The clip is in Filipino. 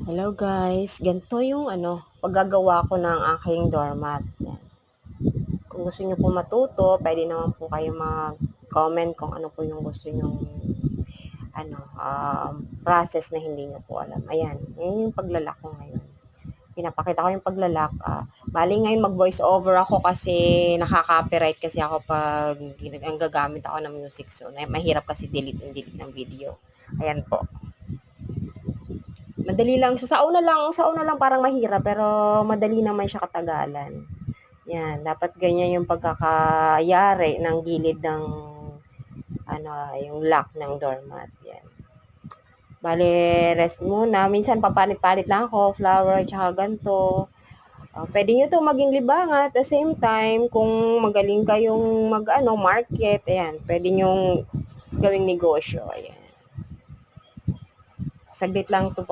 Hello guys, ganito yung paggagawa ko ng aking doormat. Yan. Kung gusto niyo po matuto, pwede naman po kayo mag-comment kung ano po yung gusto nyong process na hindi niyo po alam. Ayan, yun yung paglalak ko ngayon. Pinapakita ko yung paglalak. Bali ngayon mag-voice over ako kasi nakaka-copyright kasi ako pag ang gagamit ako ng music. So, mahirap kasi delete and delete ng video. Ayan po. Madali lang sa una lang parang mahirap pero madali naman siya katagalan. Yan, dapat ganyan yung pagkakayari ng gilid ng yung lock ng doormat. Yan. Bale, rest muna. Minsan papalit-palit lang ako, flower, tsaka ganito. Pwede nyo to maging libangan at the same time, kung magaling kayong market, ayan, pwede nyong gawing negosyo. Ayan. Saglit lang to pang